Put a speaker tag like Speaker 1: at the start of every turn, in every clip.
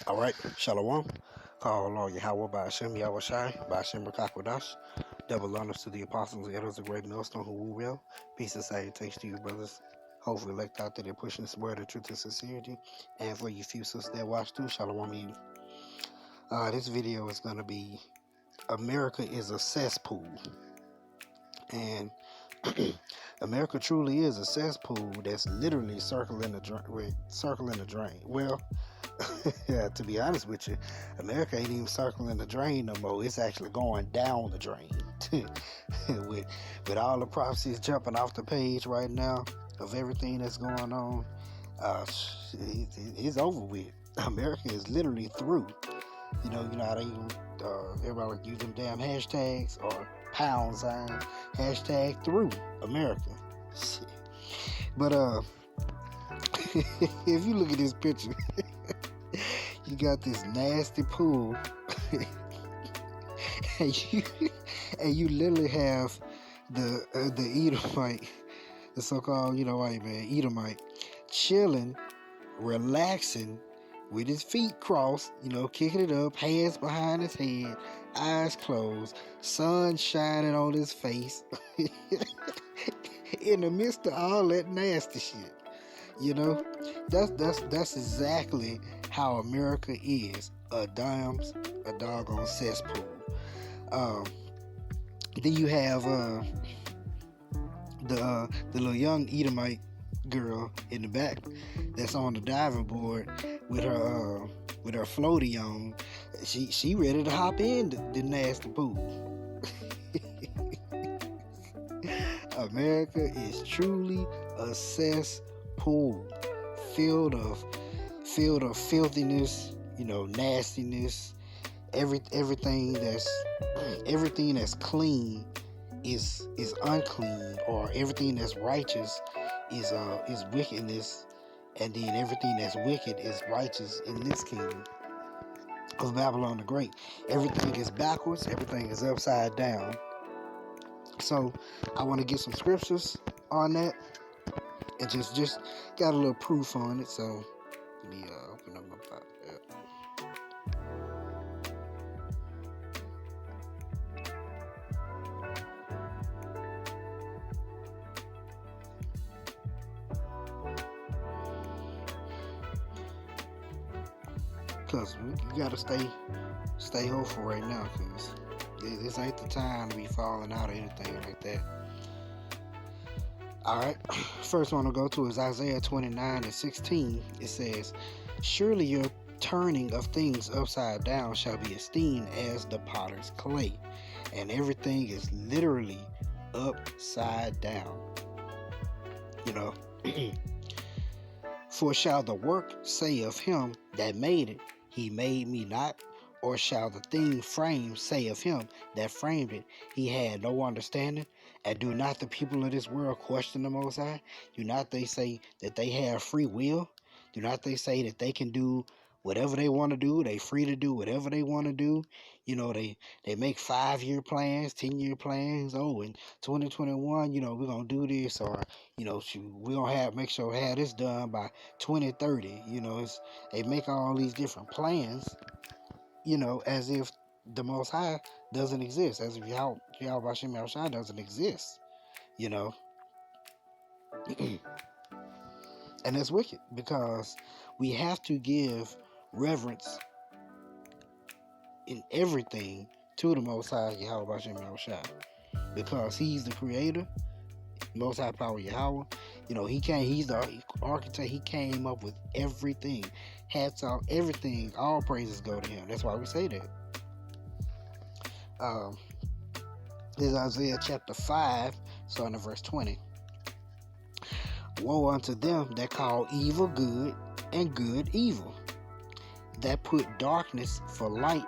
Speaker 1: All right, Shalom. Call all Yahweh by Hashem, Yahweh Shai, by Hashem Rakakwadash. Double honors to the apostles and elders of great millstone who rule well. Peace and salutations to you, brothers. Hopefully, elect out that they're pushing this word of truth and sincerity. And for you few sisters that watch too, Shalom to you. This video is going to be America is a cesspool. And America truly is a cesspool that's literally circling the drain. Well, yeah, to be honest with you, America ain't even circling the drain no more. It's actually going down the drain. with all the prophecies jumping off the page right now of everything that's going on, it's over with. America is literally through. You know how they everybody like use them damn hashtags or pound sign hashtag through America. Shit. But if you look at this picture, you got this nasty pool, and you literally have the Edomite, the so-called white man Edomite, chilling, relaxing, with his feet crossed, kicking it up, hands behind his head, eyes closed, sun shining on his face, in the midst of all that nasty shit. That's exactly how America is, a doggone cesspool. Then you have the little young Edomite girl in the back that's on the diving board with her floaty on. She ready to hop in the nasty pool. America is truly a cesspool filled of filthiness, nastiness. Everything that's clean is unclean, or everything that's righteous is wickedness, and then everything that's wicked is righteous in this kingdom of Babylon the Great. Everything is backwards, everything is upside down. So I want to get some scriptures on that, and just got a little proof on it. So let me open up my Bible. Because you gotta stay hopeful right now, because this ain't the time to be falling out or anything like that. Alright, first one I'll go to is Isaiah 29:16. It says, "Surely your turning of things upside down shall be esteemed as the potter's clay." And everything is literally upside down. For shall the work say of him that made it, he made me not? Or shall the thing framed say of him that framed it, he had no understanding? And do not the people of this world question the Most High? Do not they say that they have free will? Do not they say that they can do whatever they want to do? They free to do whatever they want to do. They make 5-year plans, 10-year plans. Oh, in 2021, we're gonna do this, or we're gonna make sure we have this done by 2030. They make all these different plans, as if the Most High doesn't exist, as if Yahweh Hashem Yahushua doesn't exist, and that's wicked, because we have to give reverence in everything to the Most High Yahweh Hashem Yahushua, because He's the Creator, Most High Power Yahweh. He's the architect. He came up with everything. Hats off, everything. All praises go to Him. That's why we say that. This is Isaiah chapter 5, starting at verse 20. "Woe unto them that call evil good and good evil, that put darkness for light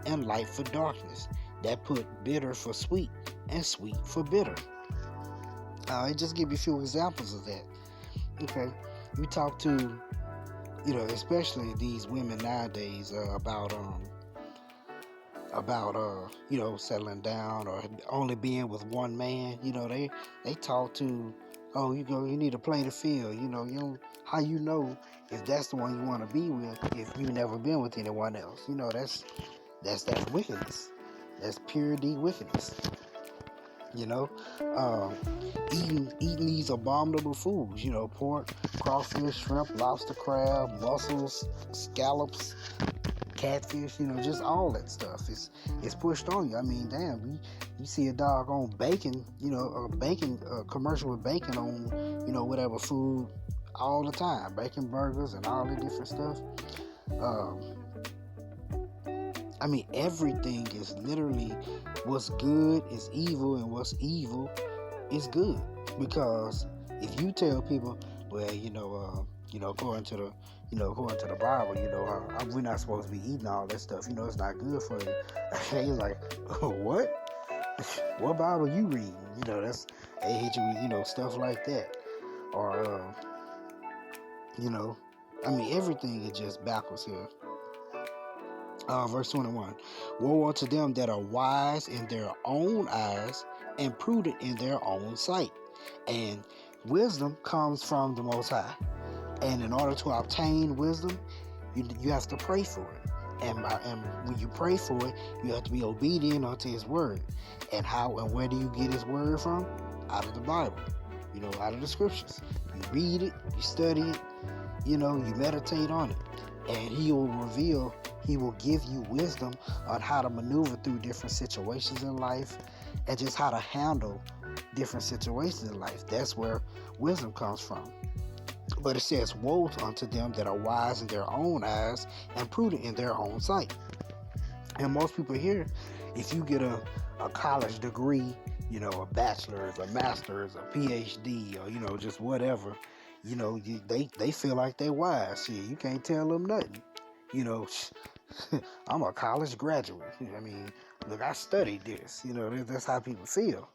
Speaker 1: and light for darkness, that put bitter for sweet and sweet for bitter." I just give you a few examples of that. Okay, you talk to, especially these women nowadays about settling down or only being with one man. They talk to Oh, you need to play the field. How you know if that's the one you want to be with if you never been with anyone else. That's wickedness. That's pure D wickedness. You know, um, eating these abominable foods. Pork, crawfish, shrimp, lobster, crab, mussels, scallops, catfish. Just all that stuff. It's pushed on you. I mean, damn, you see a dog on bacon. A bacon commercial with bacon on. Whatever food all the time. Bacon burgers and all the different stuff. Um, I mean, everything is literally what's good is evil, and what's evil is good. Because if you tell people, well, according to the Bible, we're not supposed to be eating all that stuff. It's not good for you. He's like, what? What Bible you reading? They hit you with stuff like that, or I mean, everything is just backwards here. Verse 21. Woe unto them that are wise in their own eyes and prudent in their own sight. And wisdom comes from the Most High. And in order to obtain wisdom, you have to pray for it. And when you pray for it, you have to be obedient unto His word. And how and where do you get His word from? Out of the Bible. Out of the scriptures. You read it, you study it, you meditate on it. And He will give you wisdom on how to maneuver through different situations in life and just how to handle different situations in life. That's where wisdom comes from. But it says, woe unto them that are wise in their own eyes and prudent in their own sight. And most people here, if you get a college degree, a bachelor's, a master's, a PhD, or, just whatever, they feel like they're wise. Shit, you can't tell them nothing. I'm a college graduate. I mean, look, I studied this. That's how people feel.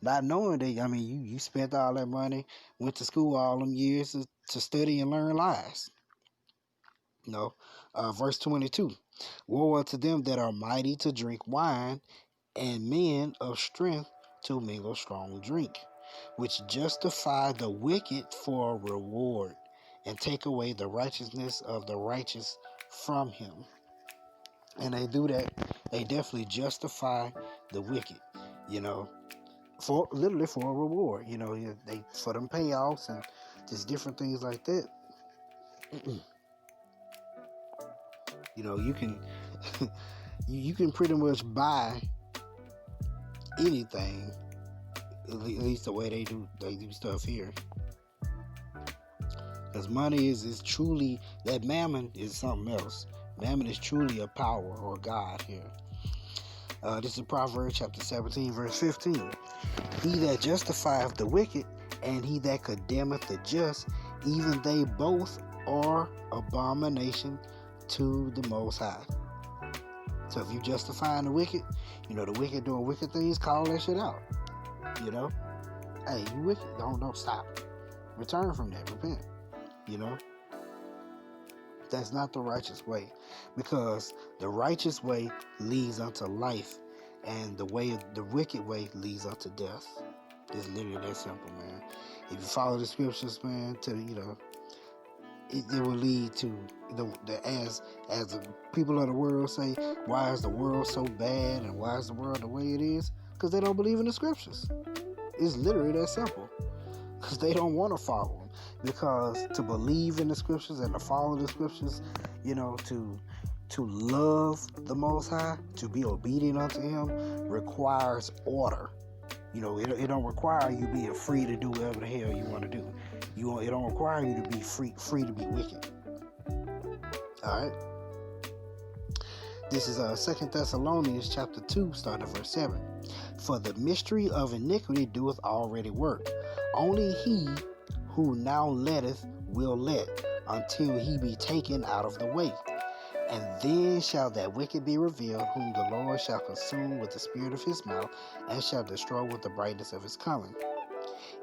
Speaker 1: Not knowing that, I mean, you spent all that money, went to school all them years to study and learn lies. Verse 22. Woe unto them that are mighty to drink wine, and men of strength to mingle strong drink, which justify the wicked for a reward, and take away the righteousness of the righteous from him. And they do that. They definitely justify the wicked, for literally for a reward. They for them payoffs and just different things like that. You can you can pretty much buy anything. At least the way they do stuff here. Because money is truly, that mammon is something else. Mammon is truly a power or God here. This is Proverbs chapter 17, verse 15. He that justifieth the wicked, and he that condemneth the just, even they both are abomination to the Most High. So if you justifying the wicked, the wicked doing wicked things, call that shit out. Hey, you wicked, don't stop. Return from that, repent. That's not the righteous way, because the righteous way leads unto life, and the wicked way leads unto death. It's literally that simple, man. If you follow the scriptures, man, it will lead to as the people of the world say, why is the world so bad and why is the world the way it is? Because they don't believe in the scriptures. It's literally that simple. Because they don't want to follow them. Because to believe in the scriptures and to follow the scriptures, to love the Most High, to be obedient unto Him, requires order. It don't require you being free to do whatever the hell you want to do. It don't require you to be free to be wicked. All right. This is 2 Thessalonians chapter 2, starting at verse 7. For the mystery of iniquity doeth already work. Only he who now letteth will let, until he be taken out of the way. And then shall that wicked be revealed, whom the Lord shall consume with the spirit of his mouth, and shall destroy with the brightness of his coming.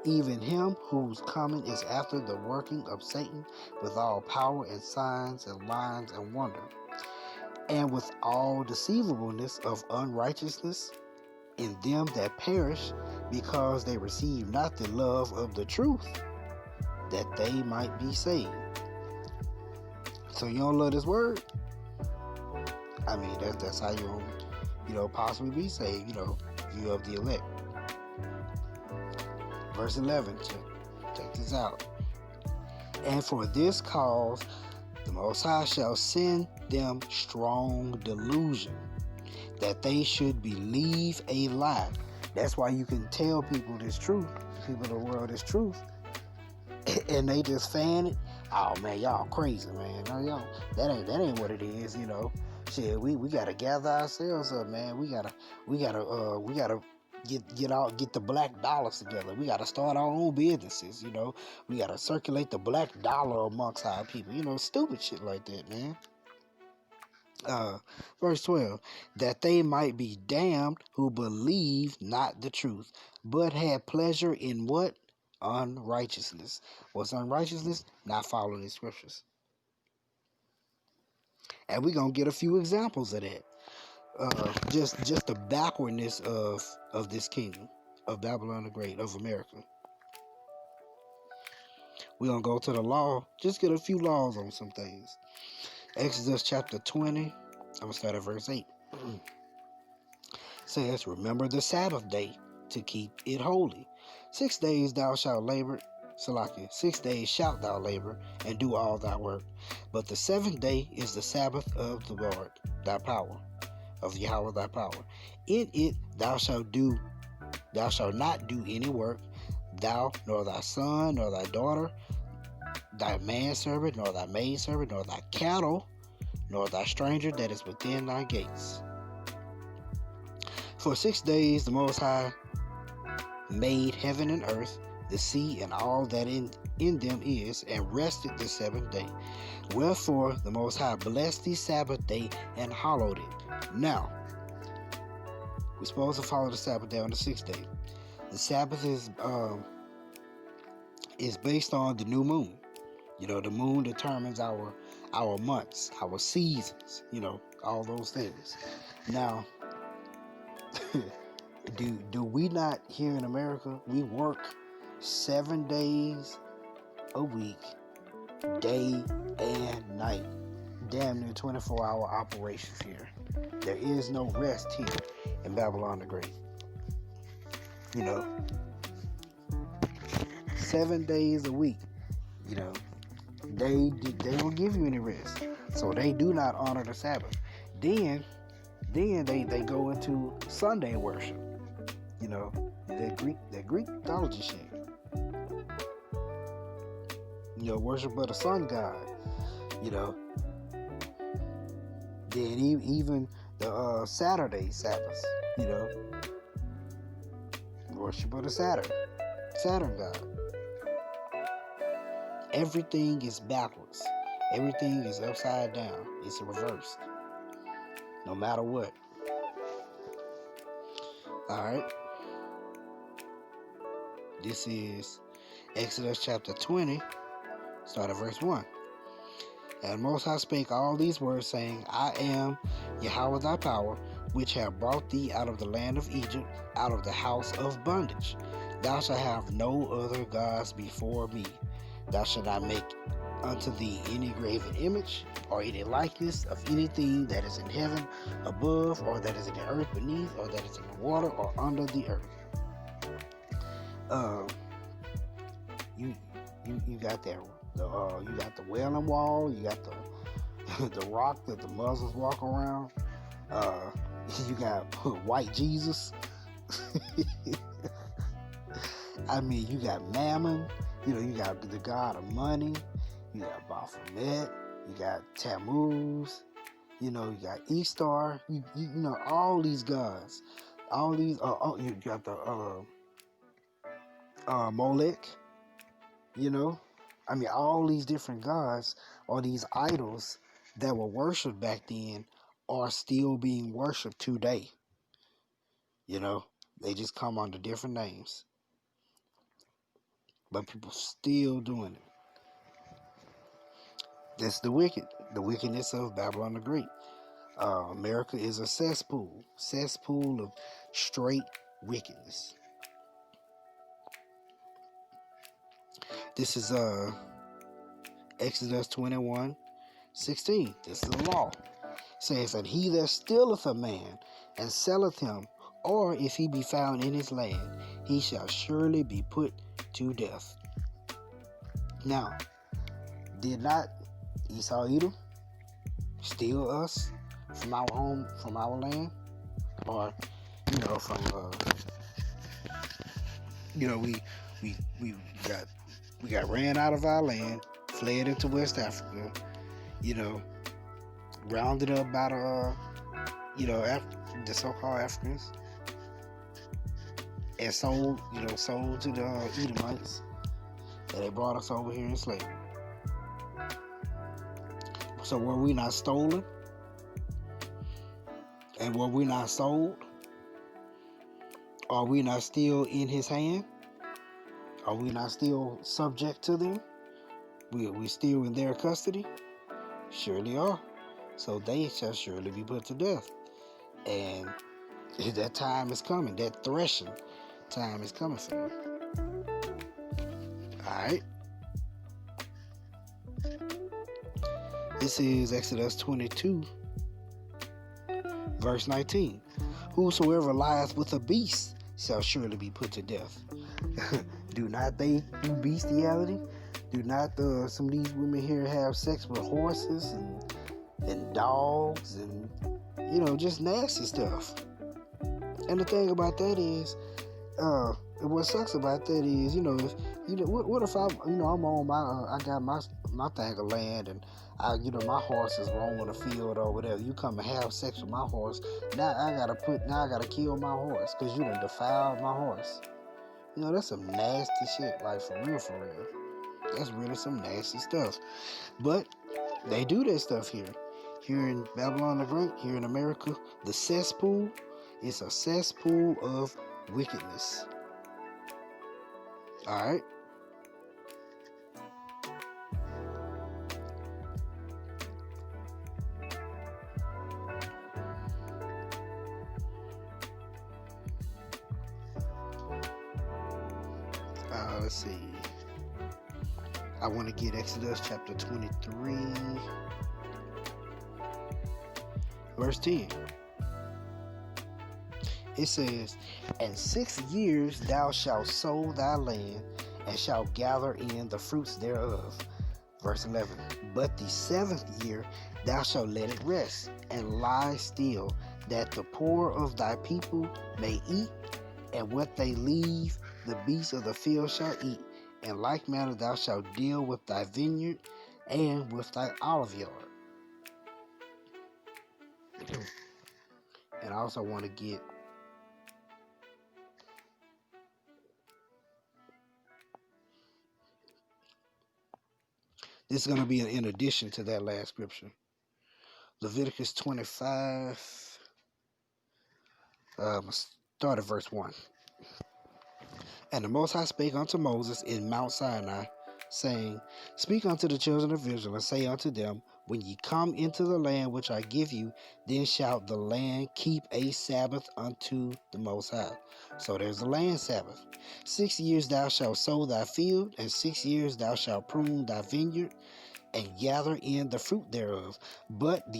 Speaker 1: Even him whose coming is after the working of Satan, with all power and signs and lines and wonder, and with all deceivableness of unrighteousness in them that perish, because they receive not the love of the truth, that they might be saved. So you don't love this word? I mean, that's how you possibly be saved, if you of the elect. Verse 11, check this out. And for this cause, the Most High shall send them strong delusion, that they should believe a lie. That's why you can tell people this truth, people in the world this truth, and they just fan it. Oh man, y'all crazy, man. No, y'all, that ain't what it is, Shit, we gotta gather ourselves up, man. We gotta get the black dollars together. We gotta start our own businesses, We gotta circulate the black dollar amongst our people, stupid shit like that, man. Verse 12, that they might be damned who believe not the truth, but had pleasure in what? Unrighteousness. What's unrighteousness? Not following the scriptures. And we're gonna get a few examples of that. Just the backwardness of this kingdom, of Babylon the Great, of America. We're gonna go to the law, just get a few laws on some things. Exodus chapter 20, I'm gonna start at verse 8. Says, remember the Sabbath day to keep it holy. 6 days thou shalt labor, Salakia, 6 days shalt thou labor, and do all thy work. But the 7th day is the Sabbath of the Lord, thy power, of Yahweh thy power. In it thou shalt not do any work, thou, nor thy son, nor thy daughter, thy manservant, nor thy maidservant, nor thy cattle, nor thy stranger that is within thy gates. For 6 days the Most High made heaven and earth, the sea, and all that in them is, and rested the 7th day. Wherefore the Most High blessed the Sabbath day and hallowed it. Now, we're supposed to follow the Sabbath day on the 6th day. The Sabbath is based on the new moon. The moon determines our months, our seasons, all those things. Now, do we not here in America, we work 7 days a week, day and night, damn near 24-hour operations here. There is no rest here in Babylon the Great. 7 days a week, they don't give you any rest, so they do not honor the Sabbath. Then they go into Sunday worship. That Greek mythology shit. Worship of the sun god. Then even the Saturday Sabbath. Worship of the Saturn god. Everything is backwards. Everything is upside down. It's reversed. No matter what. Alright. This is Exodus chapter 20, start at verse 1. And Most High spake all these words, saying, I am Yahweh thy power, which have brought thee out of the land of Egypt, out of the house of bondage. Thou shalt have no other gods before me. Thou shalt not make unto thee any graven image, or any likeness of anything that is in heaven above, or that is in the earth beneath, or that is in the water, or under the earth. You got that. You got the Wailing Wall. You got the rock that the Muslims walk around. You got white Jesus. I mean, you got Mammon. You got the god of money. You got Baphomet. You got Tammuz. You got Ishtar. You all these gods. All these. You got the Molech. All these different gods, or these idols that were worshipped back then, are still being worshipped today. They just come under different names, but people still doing it. That's the wickedness of Babylon the Great. America is a cesspool of straight wickedness. This is Exodus 21:16. This is the law. It says, and he that stealeth a man and selleth him, or if he be found in his land, he shall surely be put to death. Now, did not Esau Edom steal us from our home, from our land? Or, from we got ran out of our land, fled into West Africa, rounded up by the so-called Africans, and sold to the Edomites, and they brought us over here in slavery. So were we not stolen? And were we not sold? Are we not still in his hand? Are we not still subject to them? We still in their custody? Surely are. So they shall surely be put to death. And that time is coming. That threshing time is coming for them. Alright. This is Exodus 22, verse 19. Whosoever lieth with a beast shall surely be put to death. Do not they do bestiality? Do not some of these women here have sex with horses and dogs and just nasty stuff? And the thing about that is, what sucks about that is, what if I'm on I got my thing of land, and my horse is roaming the field or whatever. You come and have sex with my horse. Now I gotta kill my horse because you done defiled my horse. That's some nasty shit, like for real. That's really some nasty stuff. But they do that stuff here. Here in Babylon the Great, here in America, the cesspool is a cesspool of wickedness. Alright? Let's see. I want to get Exodus chapter 23, verse 10. It says, and 6 years thou shalt sow thy land, and shalt gather in the fruits thereof. Verse 11. But the 7th year thou shalt let it rest, and lie still, that the poor of thy people may eat, and what they leave the beasts of the field shall eat. In like manner thou shalt deal with thy vineyard and with thy olive yard. And I also want to get this is going to be in addition to that last scripture. Leviticus 25, start at verse 1. And the Most High spake unto Moses in Mount Sinai, saying, speak unto the children of Israel, and say unto them, when ye come into the land which I give you, then shall the land keep a Sabbath unto the Most High. So there's the land Sabbath. 6 years thou shalt sow thy field, and 6 years thou shalt prune thy vineyard, and gather in the fruit thereof. But in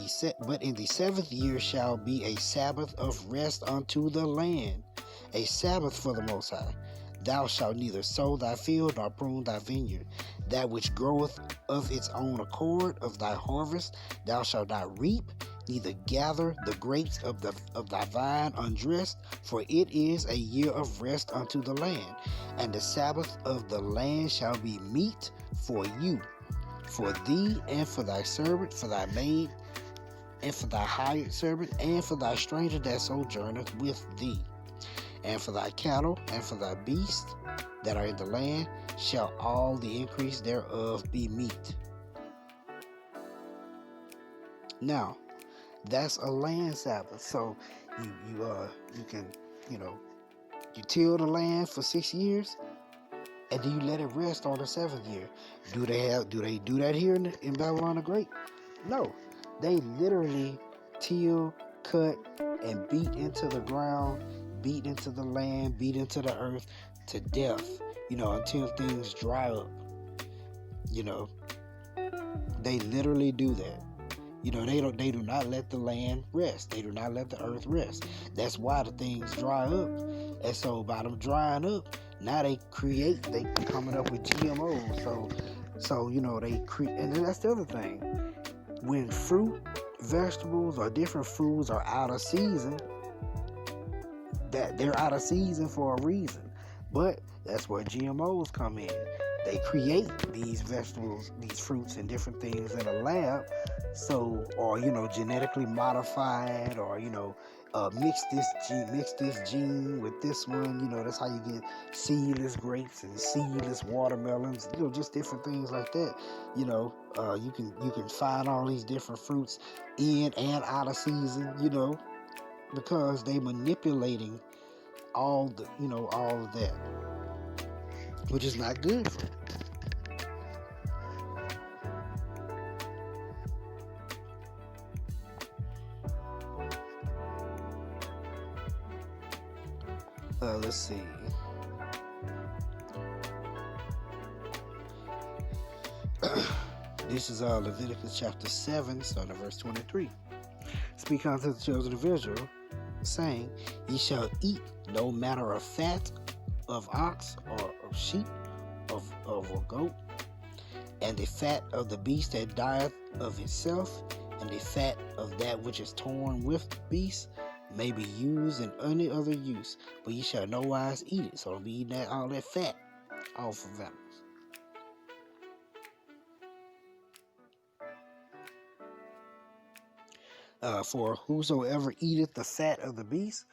Speaker 1: the 7th year shall be a Sabbath of rest unto the land, a Sabbath for the Most High. Thou shalt neither sow thy field nor prune thy vineyard. That which groweth of its own accord of thy harvest thou shalt not reap, neither gather the grapes of thy vine undressed, for it is a year of rest unto the land. And the Sabbath of the land shall be meat for you, for thee and for thy servant, for thy maid, and for thy hired servant, and for thy stranger that sojourneth with thee. And for thy cattle, and for thy beasts that are in the land, shall all the increase thereof be meat. Now, that's a land Sabbath. So you can you till the land for 6 years, and then you let it rest on the 7th year. Do they do that here in Babylon the Great? No, they literally till, cut, and beat into the ground, beat into the land, beat into the earth to death, until things dry up. You know, they literally do that. You know, they do not let the land rest. They do not let the earth rest. That's why the things dry up. And so by them drying up, now they coming up with GMOs. So you know, they create, and then that's the other thing. When fruit, vegetables, or different foods are out of season, that they're out of season for a reason. But that's where GMOs come in. They create these vegetables, these fruits, and different things in a lab. So, or you know, genetically modified, or you know, mix this gene with this one. You know, that's how you get seedless grapes and seedless watermelons. You know, just different things like that. You know, you can find all these different fruits in and out of season. You know, because they manipulating all of that, which is not good for them. Let's see. This is Leviticus chapter 7, starting at verse 23. Speak unto the children of Israel, saying, Ye shall eat no manner of fat of ox or of sheep, of a goat, and the fat of the beast that dieth of itself, and the fat of that which is torn with the beast, may be used in any other use, but ye shall no wise eat it. So don't be eating all that fat off of animals. For whosoever eateth the fat of the beast,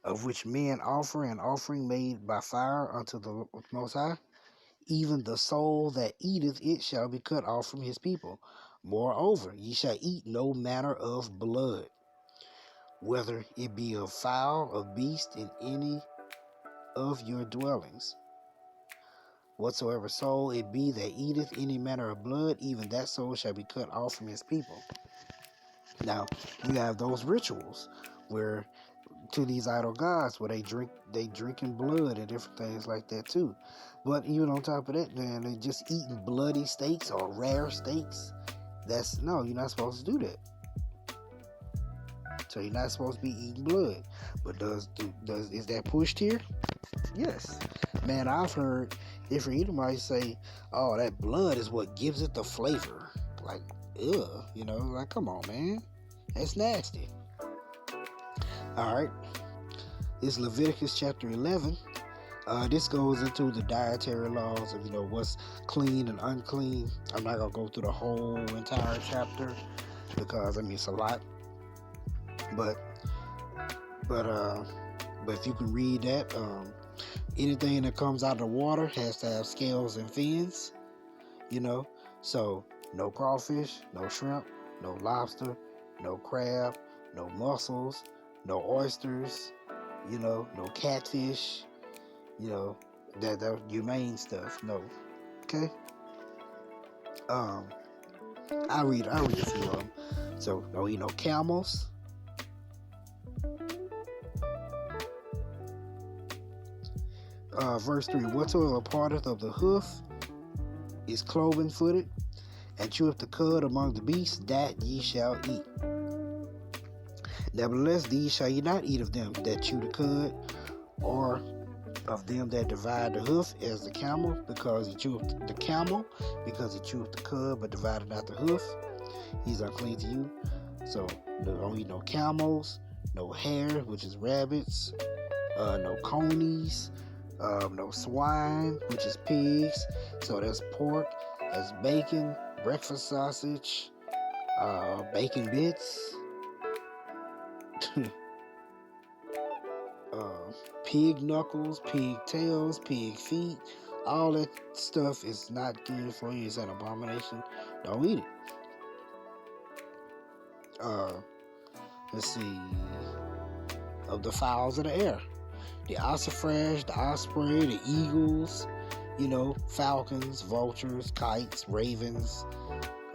Speaker 1: of which men offer an offering made by fire unto the Most High, even the soul that eateth it shall be cut off from his people. Moreover, ye shall eat no manner of blood, whether it be of fowl, of beast, in any of your dwellings. Whatsoever soul it be that eateth any manner of blood, even that soul shall be cut off from his people. Now, you have those rituals where to these idol gods where they drinking blood and different things like that too. But even on top of that, man, they just eating bloody steaks or rare steaks. You're not supposed to do that. So you're not supposed to be eating blood. But is that pushed here? Yes. Man, I've heard different Edomites say, oh, that blood is what gives it the flavor. Like, ugh, you know, like, come on, man. That's nasty. Alright. This is Leviticus chapter 11. This goes into the dietary laws of, you know, what's clean and unclean. I'm not going to go through the whole entire chapter because, I mean, it's a lot. But if you can read that, anything that comes out of the water has to have scales and fins, you know. So, no crawfish, no shrimp, no lobster, no crab, no mussels, no oysters, you know, no catfish, you know, that humane stuff. No. Okay? I'll read a few of them. So, don't eat no camels. Verse 3, whatsoever parteth of the hoof is cloven footed, and cheweth the cud among the beasts, that ye shall eat. Nevertheless, these shall ye not eat of them that chew the cud, or of them that divide the hoof, as the camel, because he cheweth the cud, but divided not the hoof. He's unclean to you. So don't eat no camels, no hare, which is rabbits, no conies, no swine, which is pigs. So that's pork, that's bacon, breakfast sausage, bacon bits, pig knuckles, pig tails, pig feet. All that stuff is not good for you. It's an abomination. Don't eat it. Let's see. Of the fowls of the air, the ossifrage, the osprey, the eagles, you know, falcons, vultures, kites, ravens,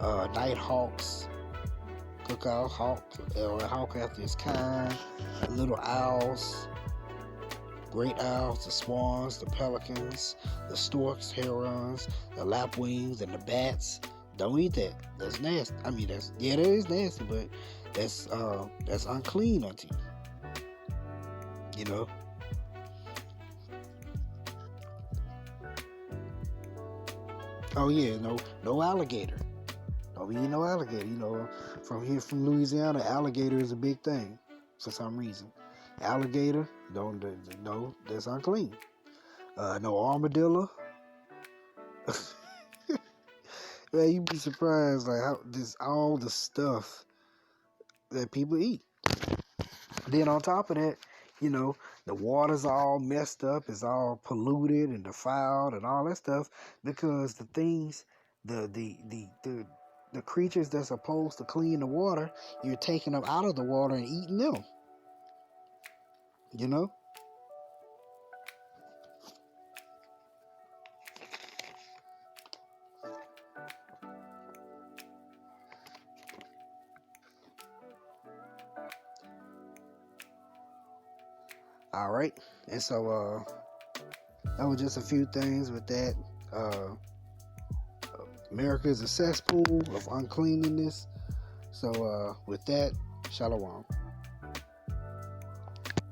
Speaker 1: night hawks, cookout hawk, or a hawk after its kind, little owls, great owls, the swans, the pelicans, the storks, herons, the lapwings, and the bats. Don't eat that. That's nasty. I mean, that is nasty, but that's unclean unto you. You know. Oh yeah, no alligator. Don't be eating no alligator. From here from Louisiana, alligator is a big thing for some reason. Alligator, don't no, that's unclean. No armadillo. Man, you'd be surprised like how this all the stuff that people eat. Then on top of that, you know, the water's all messed up, it's all polluted and defiled and all that stuff because the things, the creatures that's supposed to clean the water, you're taking them out of the water and eating them. You know. All right, and so that was just a few things with that. Uh, America is a cesspool of uncleanliness. So with that, shalom.